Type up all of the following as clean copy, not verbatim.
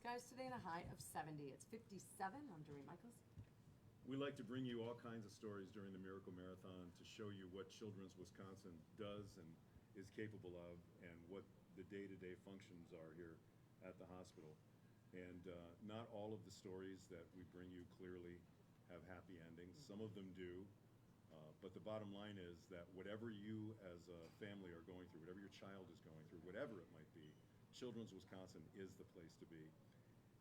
skies today and a high of 70. It's 57. I'm Doreen Michaels. We like to bring you all kinds of stories during the Miracle Marathon to show you what Children's Wisconsin does and is capable of, and what the day-to-day functions are here at the hospital. And not all of the stories that we bring you clearly have happy endings. Some of them do. But the bottom line is that whatever you as a family are going through, whatever your child is going through, whatever it might be, Children's Wisconsin is the place to be.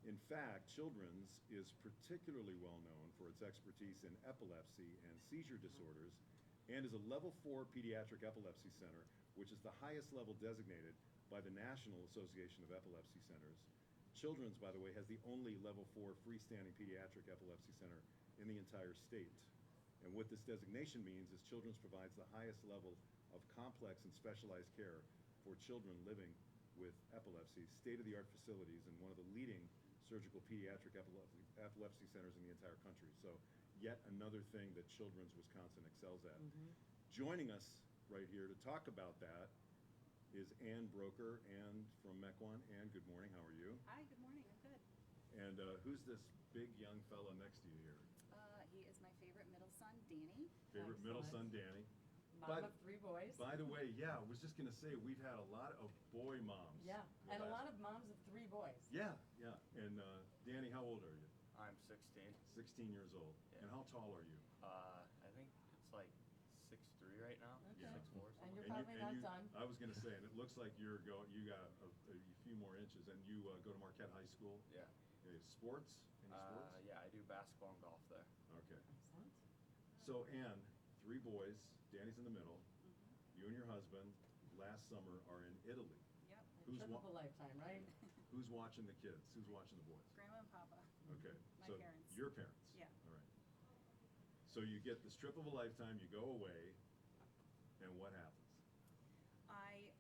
In fact, Children's is particularly well known for its expertise in epilepsy and seizure disorders, and is a level 4 pediatric epilepsy center, which is the highest level designated by the National Association of Epilepsy Centers. Children's, by the way, has the only level 4 freestanding pediatric epilepsy center in the entire state. And what this designation means is Children's provides the highest level of complex and specialized care for children living with epilepsy, state-of-the-art facilities, and one of the leading surgical pediatric epilepsy centers in the entire country. So yet another thing that Children's Wisconsin excels at. Joining us right here to talk about that is Ann Broker. Ann from Mequon. Ann, good morning. How are you? Hi, good morning. I'm good. And who's this big young fella next to you here? He is my favorite middle son, Danny. Favorite middle son, Danny. Mom of 3 boys. By the way, yeah, I was just going to say, we've had a lot of boy moms. Yeah, and a lot of moms of 3 boys. Yeah, yeah. And Danny, how old are you? I'm 16. 16 years old. Yeah. And how tall are you? I think it's like 6'3" right now. Okay. 6'4", And something. you're probably not done. I was going to say, and it looks like you got a few more inches, and you go to Marquette High School. Yeah. Sports? Any sports? Yeah, I do basketball and golf there. Okay. Excellent. So Ann, 3 boys, Danny's in the middle. You and your husband last summer are in Italy. Yep. Who's Trip of a lifetime, right? Who's watching the kids? Who's watching the boys? Grandma and Papa. Okay. My So parents. your parents? Yeah. All right. So you get this trip of a lifetime, you go away, and what happens? I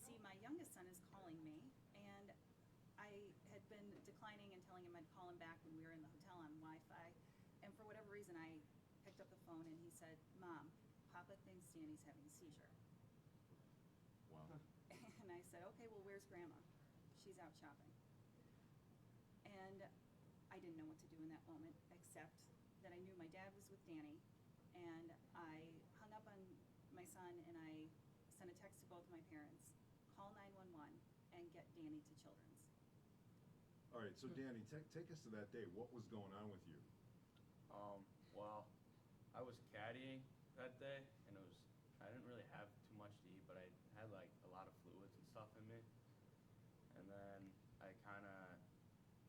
see my youngest son is calling me, and I had been declining and telling him I'd call him back when we were in the hotel on Wi-Fi. And for whatever reason, I picked up the phone and he said, "Mom, Papa thinks Danny's having a seizure." Wow. And I said, "Okay, well, where's Grandma? She's out shopping." And I didn't know what to do in that moment, except that I knew my dad was with Danny, and I hung up on my son and I sent a text to both of my parents, call 911 and get Danny to Children's. All right, so Danny, take us to that day. What was going on with you? Well, I was caddying that day, and I didn't really have too much to eat, but I had like a lot of fluids and stuff in me. And then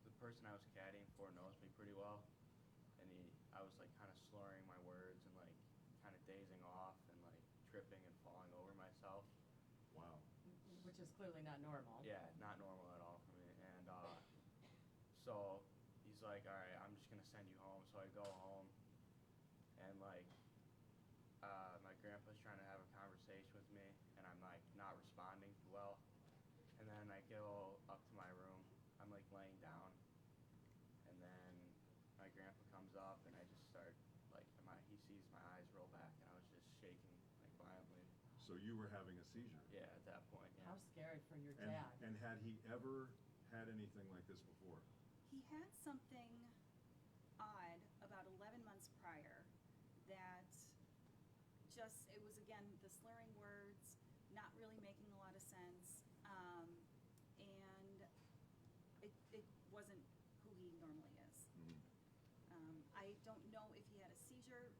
the person I was caddying for knows me pretty well, and I was like kind of slurring my words and like kind of dazing off and like tripping and falling over myself. Wow. Which is clearly not normal. Yeah, not normal at all for me. And so he's like, "All right, I'm just gonna send you home." So I go home, and like my grandpa's trying to have a conversation with me, and I'm like not responding well. And then I go up to my room. I'm like laying down, and then my grandpa comes up, and I just start like he sees my eyes roll back, and I was just shaking like violently. So you were having a seizure? Yeah, at that point. Yeah. How scary for your dad. And had he ever had anything like this before? He had something odd about 11 months prior that just, it was again the slurring words, not really making a lot of sense, and it wasn't who he normally is. I don't know if he had a seizure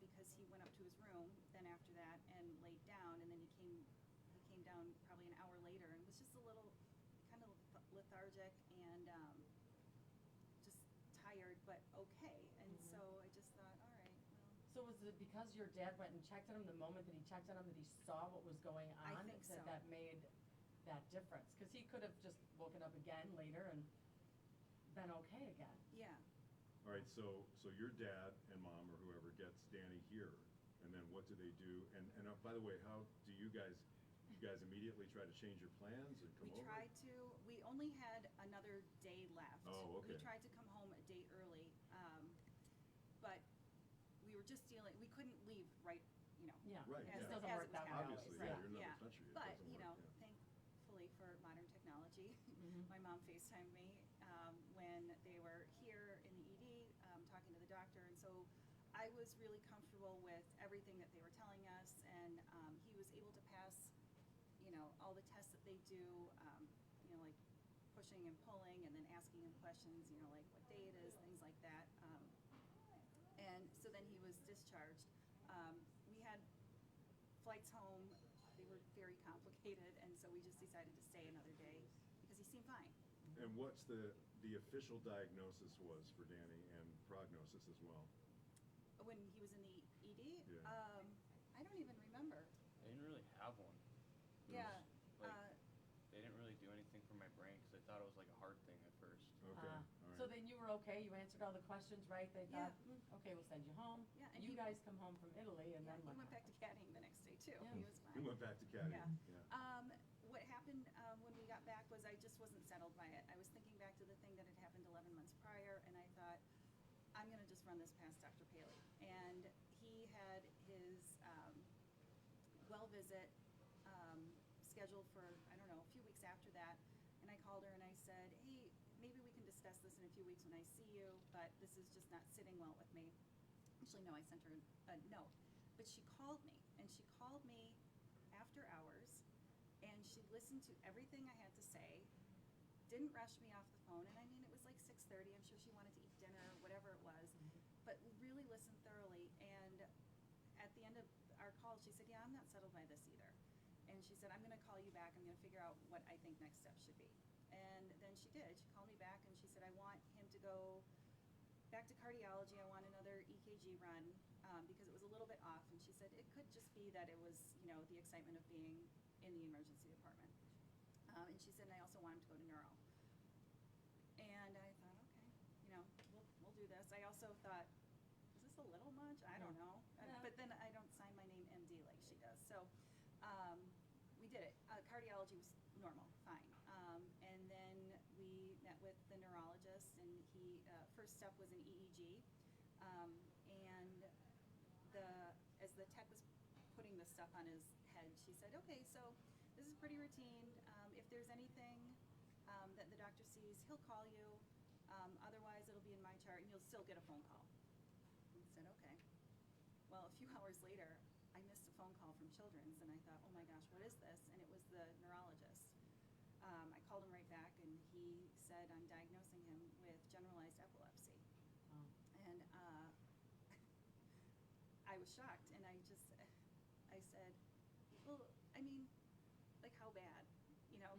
because he went up to his room then after that and laid down, and then he came down probably an hour later and was just a little kind of lethargic and just tired, but okay. And so I just thought, all right, well. So was it because your dad went and checked on him the moment that he checked on him that he saw what was going on? I think so. That made that difference? Because he could have just woken up again later and been okay again. Yeah. All right, so your dad and mom or whoever gets Danny here, and then what do they do? And by the way, how do you guys immediately try to change your plans and come over? We tried to. We only had another day left. Oh, okay. We tried to come home a day early, but we were just dealing. We couldn't leave right, Yeah. Right, It yeah. doesn't as work it was that way happening. Obviously, always. yeah, you're in another country. It But doesn't work, yeah. thankfully for modern technology, my mom FaceTimed me talking to the doctor. And so I was really comfortable with everything that they were telling us, and he was able to pass, all the tests that they do, like pushing and pulling, and then asking him questions, like what day it is, things like that. And so then he was discharged. We had flights home. They were very complicated, and so we just decided to stay another day because he seemed fine. And what's the official diagnosis was for Danny and prognosis as well? When he was in the ED, Yeah. I don't even remember. I didn't really have one. It Yeah. was, like, they didn't really do anything for my brain because I thought it was like a heart thing at first. Okay, all So right. then you were okay, you answered all the questions, right? They thought, Yeah. okay, we'll send you home. Yeah, and You he- guys come home from Italy, and Yeah, then he what went back to happened? caddying the next day too. Yeah. He was fine. We went back to caddy. Yeah. Yeah. What happened when we got back was I just wasn't settled by it. I was thinking back to the thing that had happened 11 months prior, and I thought, I'm going to just run this past Dr. Paley. And he had his well visit scheduled for, I don't know, a few weeks after that. And I called her and I said, hey, maybe we can discuss this in a few weeks when I see you, but this is just not sitting well with me. Actually, no, I sent her a note. But she called me, and she called me after hours, and she listened to everything I had to say, didn't rush me off the phone, and I mean, it was like 6:30, I'm sure she wanted to eat dinner, whatever it was, but really listened thoroughly, and at the end of our call, she said, yeah, I'm not settled by this either. And she said, I'm gonna call you back, I'm gonna figure out what I think next steps should be. And then she did, she called me back, and she said, I want him to go back to cardiology, I want another EKG run, because it was a little bit off, and she said it could just be that it was, the excitement of being in the emergency department. And she said, and I also want him to go to neuro. And I thought, okay, we'll do this. I also thought, is this a little much? I don't know. Yeah. But then I don't sign my name MD like she does. So we did it. Cardiology was normal, fine. And then we met with the neurologist, and he first step was an EEG. And as the tech was putting the stuff on his head, she said, okay, so this is pretty routine. If there's anything that the doctor sees, he'll call you. Otherwise, it'll be in my chart, and you'll still get a phone call. And I said, okay. Well, a few hours later, I missed a phone call from Children's, and I thought, oh my gosh, what is this? And it was the neurologist. I called him right back, and he said, I'm diagnosing him with generalized epilepsy. Oh. And I was shocked, and I said, well, I mean, like how bad?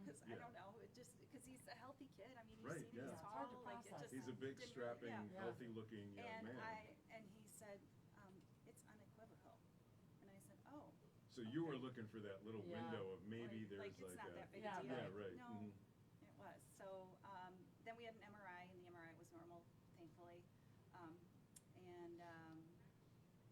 Because I Yeah. don't know, because he's a healthy kid. I mean, Right, you've seen him, yeah. he's It's hard to tall, like it process. just. He's a big, didn't really- strapping, yeah. Yeah. healthy-looking young And man. he said, it's unequivocal. And I said, oh. So you were okay. looking for that little Yeah. window of maybe there's Like, it's not that big Yeah, a deal. Yeah, right. No, Mhm. it was. So then we had an MRI, and the MRI was normal, thankfully. And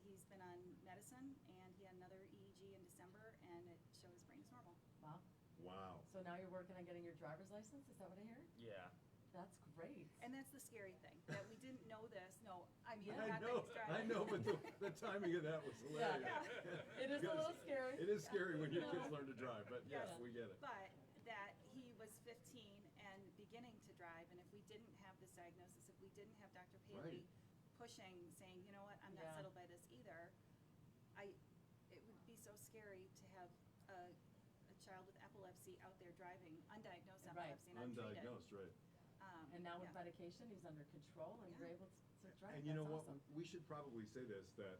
he's been on medicine, and he had another EEG in December, and it showed his brain is normal. Wow. Wow. So now you're working on getting your driver's license? Is that what I hear? Yeah. That's great. And that's the scary thing, that we didn't know this. No, I mean, Yeah. not that he's driving. I know, but the timing of that was Yeah. hilarious. It is a little scary. It is scary when your No. kids learn to drive, but yes, Yes. we get it. But that he was 15 and beginning to drive, and if we didn't have this diagnosis, if we didn't have Dr. Paley pushing, saying, you know what, I'm not Yeah. settled by this either, it would be so scary to have a child with epilepsy out there driving, undiagnosed Right. epilepsy, not treated. Undiagnosed, right. And now with yeah. medication, he's under control, and you're Yeah. able to drive. And you know That's what, awesome. we should probably say this, that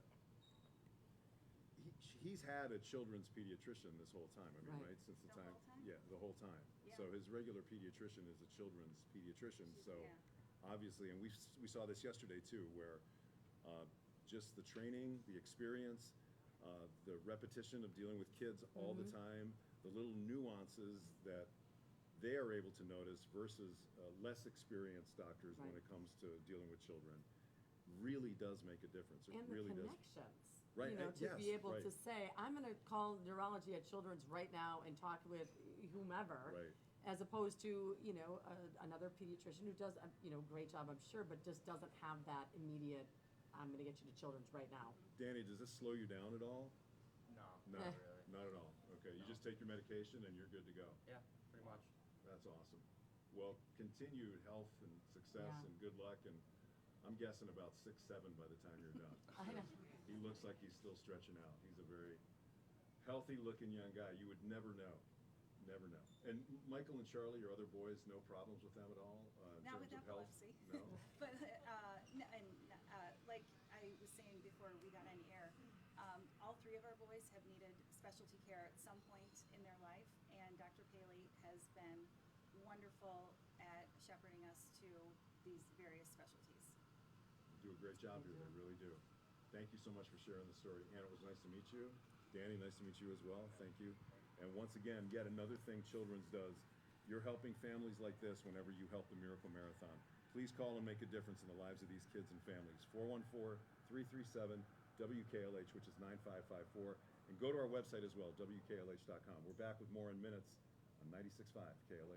he's had a children's pediatrician this whole time, I mean, Right. right, since the The time? whole time? Yeah, the whole time. Yeah. So his regular pediatrician is a children's pediatrician, so Yeah. obviously, and we saw this yesterday too, where just the training, the experience, the repetition of dealing with kids all the time, the little nuances that they are able to notice versus less experienced doctors when Right. it comes to dealing with children really does make a difference. It And the really does. connections. Right, To yes, be able right. to say, I'm gonna call neurology at Children's right now and talk with whomever. Right. As opposed to, another pediatrician who does a, great job, I'm sure, but just doesn't have that immediate, I'm gonna get you to Children's right now. Danny, does this slow you down at all? No. No, Not really. not at all. Okay, you No. just take your medication and you're good to go. Yeah, pretty much. That's awesome. Well, continued health and success Yeah. and good luck, and I'm guessing about 6'7" by the time you're done. I know. He looks like he's still stretching out. He's a very healthy-looking young guy. You would never know. Never know. And Michael and Charlie, your other boys, no problems with them at all in Not terms with of health? epilepsy. No? But, like I was saying before we got on air, all three of our boys have needed specialty care at some point in their life, and Dr. Paley has been wonderful at shepherding us to these various specialties. You do a great job here. They really do. Thank you so much for sharing the story. Anna, it was nice to meet you. Danny, nice to meet you as well. Thank you. And once again, yet another thing Children's does. You're helping families like this whenever you help the Miracle Marathon. Please call and make a difference in the lives of these kids and families. 414-337-WKLH, which is 9554. And go to our website as well, WKLH.com. We're back with more in minutes on 96.5 KLH.